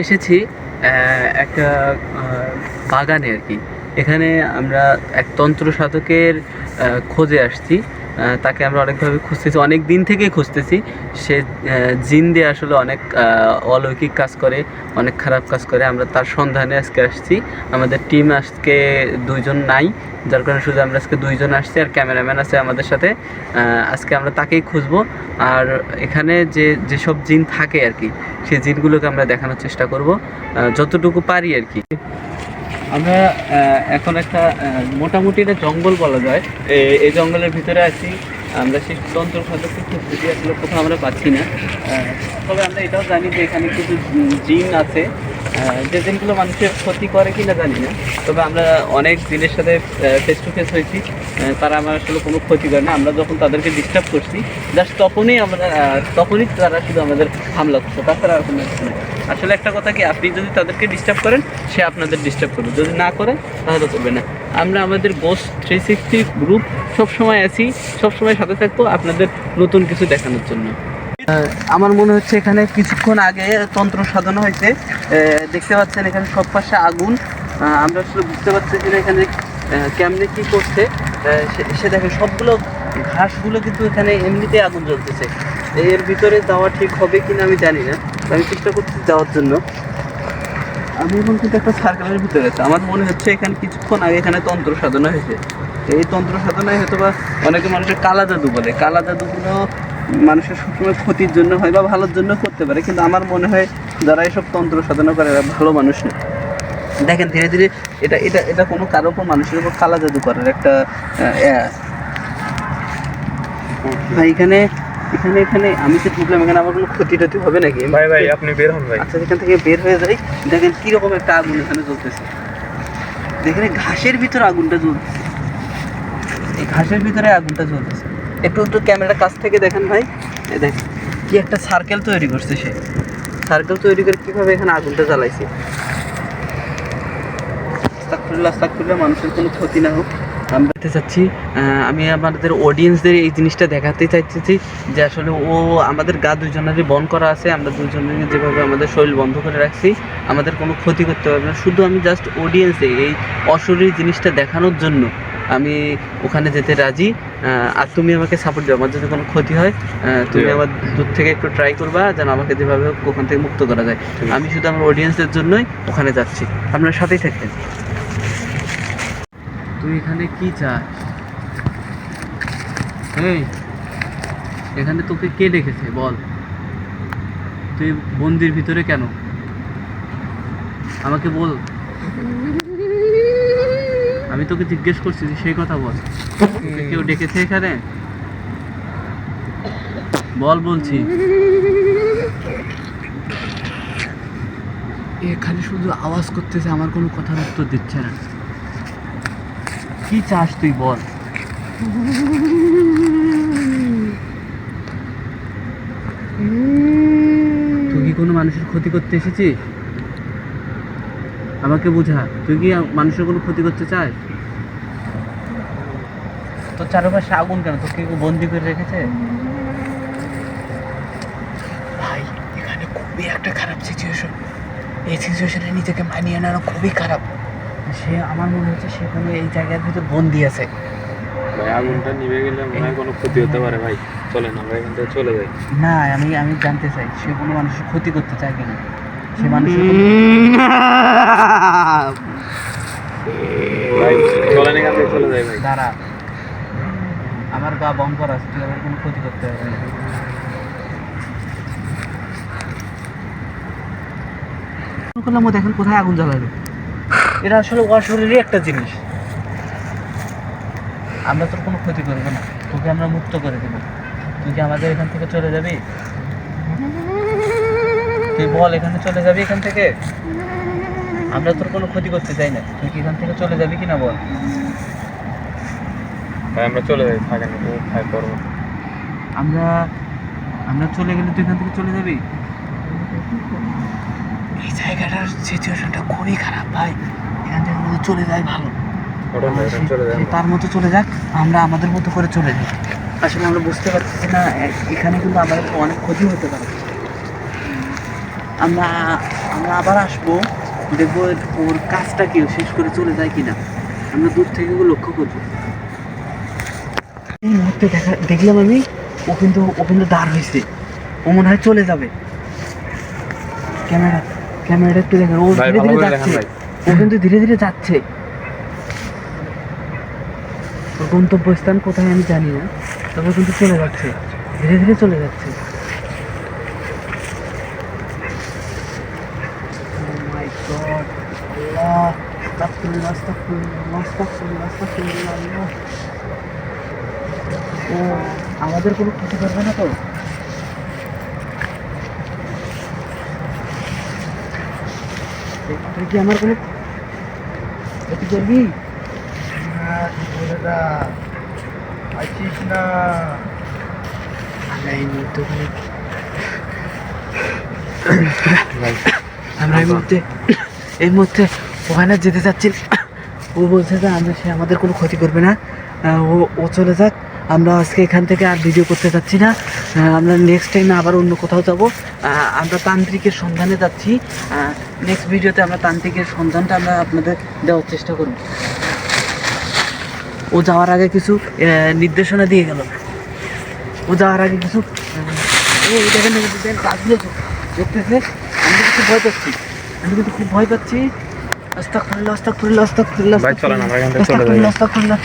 এসেছি একটা বাগানে আর কি। এখানে আমরা এক তন্ত্র সাধকের খোঁজে আসছি। তাকে আমরা অনেকভাবে খুঁজতেছি, অনেক দিন থেকেই খুঁজতেছি। সে জিন দিয়ে আসলে অনেক অলৌকিক কাজ করে, অনেক খারাপ কাজ করে। আমরা তার সন্ধানে আজকে আসছি। আমাদের টিম আজকে 2 জন নাই, যার কারণে শুধু আমরা আজকে 2 জন আসছি, আর ক্যামেরাম্যান আছে আমাদের সাথে। আজকে আমরা তাকেই খুঁজবো। আর এখানে যেসব জিন থাকে আর কি, সেই জিনগুলোকে আমরা দেখানোর চেষ্টা করব যতটুকু পারি আর কি। আমরা এখন একটা মোটামুটি এটা জঙ্গল বলা যায়। এই জঙ্গলের ভিতরে আছি আমরা। সেই তন্ত্র সাধককে খুঁজতেছি, আসলে কোথাও আমরা পাচ্ছি না। তবে আমরা এটাও জানি যে এখানে কিছু জিন আছে, যে জিনগুলো মানুষের ক্ষতি করে কিনা জানি না। তবে আমরা অনেক জিনের সাথে ফেস টু ফেস হয়েছি, তারা আমার আসলে কোনো ক্ষতি করে না। আমরা যখন তাদেরকে ডিস্টার্ব করছি, জাস্ট তখনই তারা শুধু আমাদের হামলা করছে, তাছাড়া আর কোনো কিছু নেই। আসলে একটা কথা কি, আপনি যদি তাদেরকে ডিস্টার্ব করেন, সে আপনাদের ডিস্টার্ব করবে, যদি না করে তাহলে করবে না। আমরা আমাদের গোস্ট 360 গ্রুপ সবসময় আছি, সবসময় সাথে থাকবো আপনাদের নতুন কিছু দেখানোর জন্য। আমার মনে হচ্ছে এখানে কিছুক্ষণ আগে তন্ত্র সাধনা হয়েছে। দেখতে পাচ্ছেন এখানে সব পাশে আগুন। আমরা আসলে বুঝতে পারছি যে এখানে কেমনে কি করছে। সে দেখে সবগুলো ঘাসগুলো কিন্তু এখানে এমনিতে আগুন জ্বলতেছে। এর ভিতরে যাওয়া ঠিক হবে কিনা আমি জানি না, আমি চেষ্টা করছি যাওয়ার জন্য। আমি এখন কিন্তু একটা সার্কেলের ভিতরে আছি। আমার মনে হচ্ছে এখানে কিছুক্ষণ আগে এখানে তন্ত্র সাধনা হয়েছে। এই তন্ত্র সাধনায় হয়তো বা অনেকে মানুষের কালা জাদু বলে। কালা জাদুগুলো মানুষের সবসময় ক্ষতির জন্য হয় বা ভালোর জন্য করতে পারে, কিন্তু আমার মনে হয় যারা এসব তন্ত্র সাধনা করে এরা ভালো মানুষ না। দেখেন ধীরে ধীরে এটা এটা এটা কোনো কারো উপর, মানুষের উপর কালা জাদু করার একটা ভাই এখানে এখানে এখানে আমি তো ঢুকলাম, এখানে আমার কোনো ক্ষতি টতি হবে নাকি? ভাই আপনি বের হন ভাই। আচ্ছা, এখান থেকে বের হয়ে যাই। দেখেন কীরকম একটা আগুন এখানে জ্বলতেছে। দেখেন ঘাসের ভিতরে আগুনটা জ্বলতেছে, এই ঘাসের ভিতরে আগুনটা জ্বলতেছে। একটু একটু ক্যামেরার কাছ থেকে দেখেন ভাই। দেখেন কি একটা সার্কেল তৈরি করছে সে। সার্কেল তৈরি করে কীভাবে এখানে আগুনটা জ্বালাইছে। আস্তাগফিরুল্লাহ, মানুষের কোনো ক্ষতি না হোক আমরা দেখতে চাচ্ছি। আমি আমাদের অডিয়েন্সদের এই জিনিসটা দেখাতে চাইতেছি যে আসলে আমাদের গা 2 জনেরই বন্ধ করা আছে। আমরা 2 জনের যেভাবে আমাদের শরীর বন্ধ করে রাখছি, আমাদের কোনো ক্ষতি করতে পারবে না। শুধু আমি জাস্ট অডিয়েন্সে এই অশরীরী জিনিসটা দেখানোর জন্য আমি ওখানে যেতে রাজি। আর তুমি আমাকে সাপোর্ট দাও। আমার যদি কোনো ক্ষতি হয়, তুমি আমার দূর থেকে একটু ট্রাই করবা যেন আমাকে যেভাবে ওখান থেকে মুক্ত করা যায়। আমি শুধু আমার অডিয়েন্সদের জন্যই ওখানে যাচ্ছি, আপনার সাথেই থাকবেন। তুই এখানে কি চাস? এই এখানে তোকে কে ডেকেছে বল? তুই মন্দির ভিতরে কেন? আমাকে বল, আমি তোকে জিজ্ঞেস করছি সেই কথা বল। তোকে কেউ ডেকেছে এখানে? বল বলছি। এখানে শুধু আওয়াজ করতেছে, আমার কোনো কথার উত্তর দিচ্ছে না। কি চাস তুই বল? তুই কি কোনো মানুষের ক্ষতি করতে এসেছিস? আমাকে বুঝা, তুই কি মানুষের কোনো ক্ষতি করতে চাস? তোর চারপাশে আগুন কেন? তোকে কেউ বন্দি করে রেখেছে? ভাই এখানে খুবই একটা খারাপ সিচুয়েশন। এই সিচুয়েশনে নিজেকে মানিয়ে নেওয়া খুবই খারাপ। সে আমার মনে হচ্ছে সে কোনো এই জায়গার ভিতর বন্দি আছে। ভাই আগুনটা নিভে গেলে মনে হয় কোনো ক্ষতি হতে পারে ভাই। চলেন আমরা এখান থেকে চলে যাই। না, আমি জানতে চাই সে কোনো মানুষের ক্ষতি করতে চায় কিনা। সে মানুষের ভাই চলেন এখান থেকে চলে যাই ভাই। দাঁড়া, আমার গা বম করা আছে, তুই আমার কোনো ক্ষতি করতে পারবে না। করলাম, ও দেখেন কোথায় আগুন জ্বালালো। এটা আসলে অশরীরই একটা জিনিস। আমরা তোর কোনো ক্ষতি করবো না, তোকে আমরা মুক্ত করে দেবো। তুই কি আমাদের এখান থেকে চলে যাবি? তুই বল, এখানে চলে যাবি এখান থেকে? আমরা তোর কোনো ক্ষতি করতে চাই না, তুই কি এখান থেকে চলে যাবি কিনা বল? ভাই আমরা চলে যাই, থাকেন ও খাই করবো। আমরা চলে গেলে তুই এখান থেকে চলে যাবি? এই জায়গাটার সিচুয়েশনটা খুবই খারাপ ভাই, এখান থেকে চলে যায় ভালো। চলে যাই, তার মতো চলে যাক, আমরা আমাদের মতো করে চলে যাই। আসলে আমরা বুঝতে পারছি না এখানে কিন্তু আমাদের অনেক ক্ষতি হতে পারে। আমরা আমরা আবার আসবো, দেখবো ওর কাজটা কি ও শেষ করে চলে যায় কিনা, আমরা দূর থেকে ওকে লক্ষ্য করবো। এই মুহূর্তে দেখলাম আমি, ও কিন্তু দাঁড় হয়েছে, ও মনে হয় চলে যাবে। ক্যামেরাটা একটু দেখেন, ও ভাই, ধীরে ভালো ধীরে করে যাচ্ছে, দেখেন ভাই। ও কিন্তু ধীরে ধীরে যাচ্ছে। ওর গন্তব্যস্থান কোথায় আমি জানি না, তবে কিন্তু চলে যাচ্ছে, ধীরে ধীরে চলে যাচ্ছে। Oh my God, আল্লাহ, আস্তাগফিরুল্লাহ, আস্তাগফিরুল্লাহ, আস্তাগফিরুল্লাহ, আস্তাগফিরুল্লাহ, আল্লাহ। ও আমাদের কোনো ক্ষতি করবে না তো? তুই কি আমার কোনো ক্ষতি করবি? আছিস না? আমরা এই মুহূর্তে ওখানে ভাই আমরা এই মুহূর্তে ওখানে যেতে চাচ্ছি না। ও বলছে যে সে আমাদের কোনো ক্ষতি করবে না, ও চলে যাক। আমরা আজকে এখান থেকে আর ভিডিও করতে চাচ্ছি না, আমরা নেক্সট টাইমে আবার অন্য কোথাও যাব। আমরা তান্ত্রিকের সন্ধানে যাচ্ছি, নেক্সট ভিডিওতে আমরা তান্ত্রিকের সন্ধানটা আমরা আপনাদের দেওয়ার চেষ্টা করব। ও যাওয়ার আগে কিছু নির্দেশনা দিয়ে গেল, ও যাওয়ার আগে কিছু কাজগুলো দেখতেছে। আমি কিন্তু খুব ভয় পাচ্ছি। আস্তাগফিরুল্লাহ, আস্তাগফিরুল্লাহ, আস্তাগফিরুল্লাহ, ভাই চলেন আমরা এখান থেকে চলে যাই। আস্তাগফিরুল্লাহ, আস্তাগফিরুল্লাহ।